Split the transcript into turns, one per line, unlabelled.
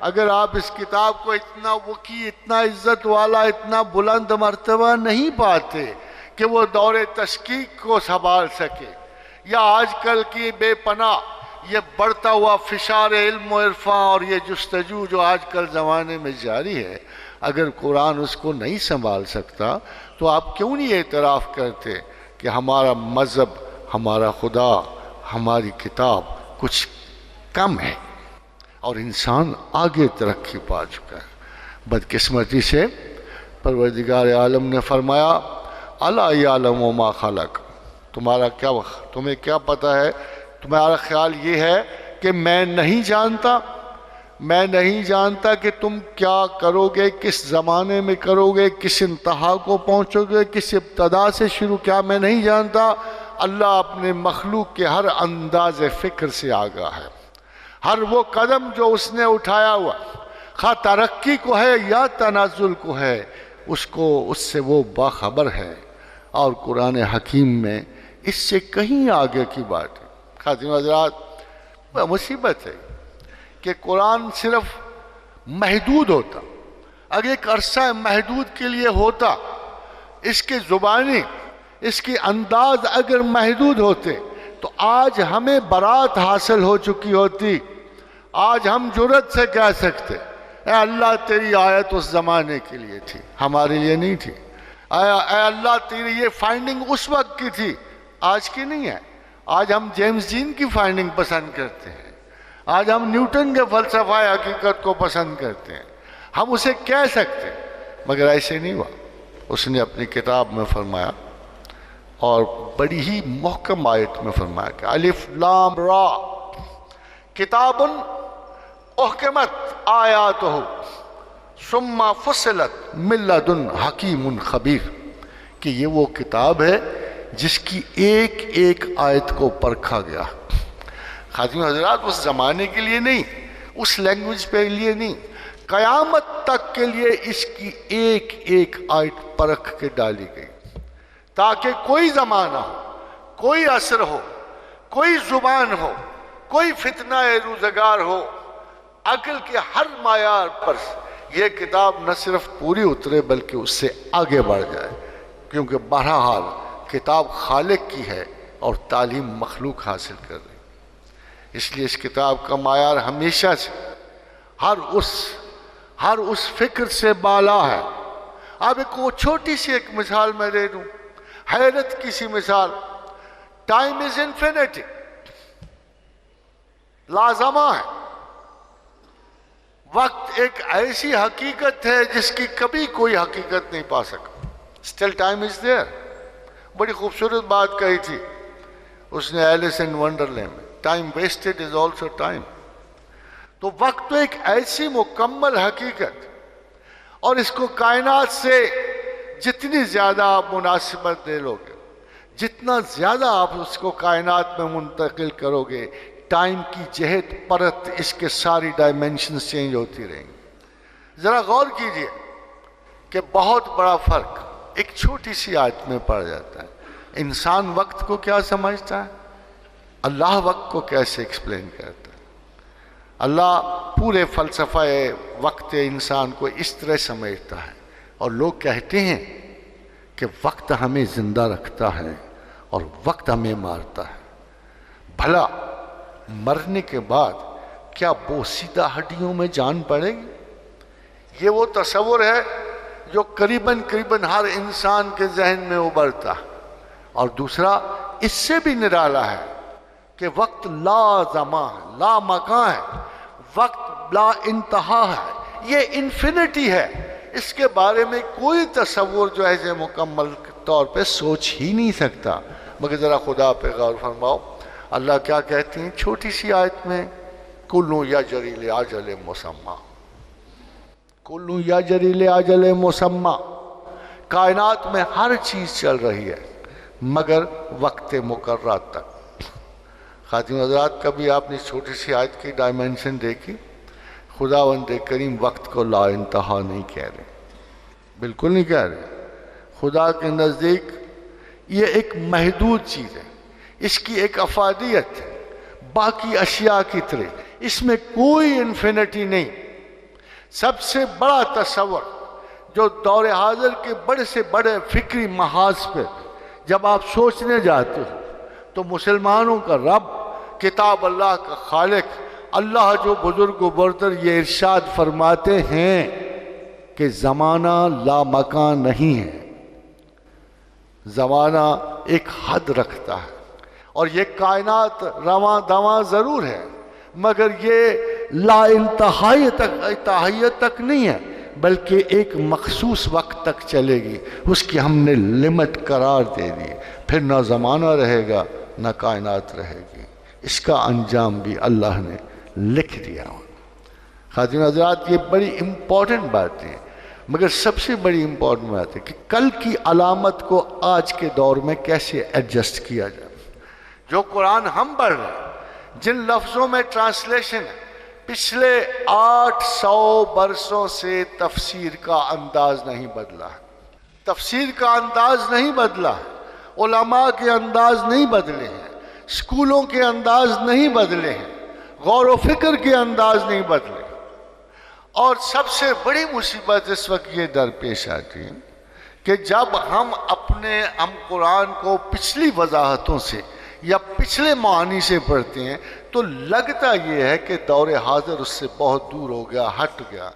اگر آپ اس کتاب کو اتنا وقی، اتنا عزت والا، اتنا بلند مرتبہ نہیں پاتے کہ وہ دور تشکیک کو سنبھال سکے، یا آج کل کی بے پناہ یہ بڑھتا ہوا فشار علم و عرفان اور یہ جستجو جو آج کل زمانے میں جاری ہے، اگر قرآن اس کو نہیں سنبھال سکتا تو آپ کیوں نہیں اعتراف کرتے کہ ہمارا مذہب، ہمارا خدا، ہماری کتاب کچھ کم ہے اور انسان آگے ترقی پا چکا ہے؟ بدقسمتی سے پروردگار عالم نے فرمایا الا یعلم ما خلق، تمہیں کیا پتہ ہے؟ تمہارا خیال یہ ہے کہ میں نہیں جانتا کہ تم کیا کرو گے، کس زمانے میں کرو گے، کس انتہا کو پہنچو گے، کس ابتدا سے شروع، کیا میں نہیں جانتا؟ اللہ اپنے مخلوق کے ہر انداز فکر سے آگاہ ہے، ہر وہ قدم جو اس نے اٹھایا ہوا، خواہ ترقی کو ہے یا تنزل کو ہے، اس سے وہ باخبر ہے۔ اور قرآن حکیم میں اس سے کہیں آگے کی بات ہے۔ خاتون حضرات، مصیبت ہے کہ قرآن صرف محدود ہوتا، اگر ایک عرصہ محدود کے لیے ہوتا، اس کی زبانی، اس کی انداز اگر محدود ہوتے تو آج ہمیں برات حاصل ہو چکی ہوتی۔ آج ہم جرأت سے کہہ سکتے اے اللہ تیری آیت اس زمانے کے لیے تھی، ہمارے لیے نہیں تھی۔ اے اللہ تیری یہ فائنڈنگ اس وقت کی تھی، آج کی نہیں ہے۔ آج ہم جیمز جین کی فائنڈنگ پسند کرتے ہیں، آج ہم نیوٹن کے فلسفہ حقیقت کو پسند کرتے ہیں، ہم اسے کہہ سکتے، مگر ایسے نہیں ہوا۔ اس نے اپنی کتاب میں فرمایا، اور بڑی ہی محکم آیت میں فرمایا کہ الف لام را کتاب احکمت آیاتہ ثم فصلت من لدن حکیم خبیر، کہ یہ وہ کتاب ہے جس کی ایک ایک آیت کو پرکھا گیا۔ خاتون حضرات، اس زمانے کے لیے نہیں، اس لینگویج پہ لیے نہیں، قیامت تک کے لیے اس کی ایک ایک آیت پرکھ کے ڈالی گئی، تاکہ کوئی زمانہ ہو، کوئی عصر ہو، کوئی زبان ہو، کوئی فتنہ روزگار ہو، عقل کے ہر معیار پر یہ کتاب نہ صرف پوری اترے بلکہ اس سے آگے بڑھ جائے، کیونکہ بہرحال کتاب خالق کی ہے اور تعلیم مخلوق حاصل کر رہی۔ اس لیے اس کتاب کا معیار ہمیشہ سے ہر اس فکر سے بالا ہے۔ اب ایک وہ چھوٹی سی ایک مثال میں دے دوں، حیرت کی سی مثال، ٹائم از انفینٹی، لازمہ ہے۔ وقت ایک ایسی حقیقت ہے جس کی کبھی کوئی حقیقت نہیں پا سکا۔ Still time is there. بڑی خوبصورت بات کہی تھی اس نے ایلس ان ونڈرلینڈ میں، time wasted is also time. تو وقت تو ایک ایسی مکمل حقیقت، اور اس کو کائنات سے جتنی زیادہ آپ مناسبت دے لو گے، جتنا زیادہ آپ اس کو کائنات میں منتقل کرو گے، ٹائم کی جہت پرت اس کے ساری ڈائمینشنز چینج ہوتی رہیں گی۔ ذرا غور کیجئے کہ بہت بڑا فرق ایک چھوٹی سی آیت میں پڑ جاتا ہے۔ انسان وقت کو کیا سمجھتا ہے، اللہ وقت کو کیسے ایکسپلین کرتا ہے۔ اللہ پورے فلسفہ وقت انسان کو اس طرح سمجھتا ہے، اور لوگ کہتے ہیں کہ وقت ہمیں زندہ رکھتا ہے اور وقت ہمیں مارتا ہے۔ بھلا مرنے کے بعد کیا بوسیدہ ہڈیوں میں جان پڑے گی؟ یہ وہ تصور ہے جو قریباً ہر انسان کے ذہن میں ابھرتا ہے۔ اور دوسرا اس سے بھی نرالا ہے کہ وقت لا زمان ہے، لا مکان ہے، وقت لا انتہا ہے، یہ انفینٹی ہے۔ اس کے بارے میں کوئی تصور جو ہے مکمل طور پہ سوچ ہی نہیں سکتا۔ مگر ذرا خدا پہ غور فرماؤ، اللہ کیا کہتی ہیں چھوٹی سی آیت میں، کلو یجری لاجل مسمی، کلو یجری لاجل مسمی۔ کائنات میں ہر چیز چل رہی ہے مگر وقت مقررہ تک۔ خاتون حضرات، کبھی آپ نے چھوٹی سی آیت کی ڈائمینشن دیکھی؟ خداوند کریم وقت کو لا انتہا نہیں کہہ رہے، بالکل نہیں کہہ رہے۔ خدا کے نزدیک یہ ایک محدود چیز ہے، اس کی ایک افادیت ہے باقی اشیاء کی طرح، اس میں کوئی انفینٹی نہیں۔ سب سے بڑا تصور جو دور حاضر کے بڑے سے بڑے فکری محاذ پہ جب آپ سوچنے جاتے ہو تو مسلمانوں کا رب، کتاب اللہ کا خالق اللہ جو بزرگ و برتر یہ ارشاد فرماتے ہیں کہ زمانہ لا مکان نہیں ہے، زمانہ ایک حد رکھتا ہے، اور یہ کائنات رواں دواں ضرور ہے مگر یہ لا انتہائیت تک نہیں ہے، بلکہ ایک مخصوص وقت تک چلے گی، اس کی ہم نے لمٹ قرار دے دی، پھر نہ زمانہ رہے گا نہ کائنات رہے گی، اس کا انجام بھی اللہ نے لکھ دیا۔ خواتین حضرات، یہ بڑی امپورٹنٹ بات ہے، مگر سب سے بڑی امپورٹنٹ بات ہے کہ کل کی علامت کو آج کے دور میں کیسے ایڈجسٹ کیا جائے۔ جو قرآن ہم پڑھ رہے ہیں، جن لفظوں میں ٹرانسلیشن ہے، پچھلے 800 برسوں سے تفسیر کا انداز نہیں بدلا ہے، تفسیر کا انداز نہیں بدلا ہے، علماء کے انداز نہیں بدلے ہیں، اسکولوں کے انداز نہیں بدلے ہیں، غور و فکر کے انداز نہیں بدلے، اور سب سے بڑی مصیبت اس وقت یہ درپیش آتی ہے کہ جب ہم قرآن کو پچھلی وضاحتوں سے یا پچھلے معانی سے پڑھتے ہیں تو لگتا یہ ہے کہ دور حاضر اس سے بہت دور ہو گیا، ہٹ گیا۔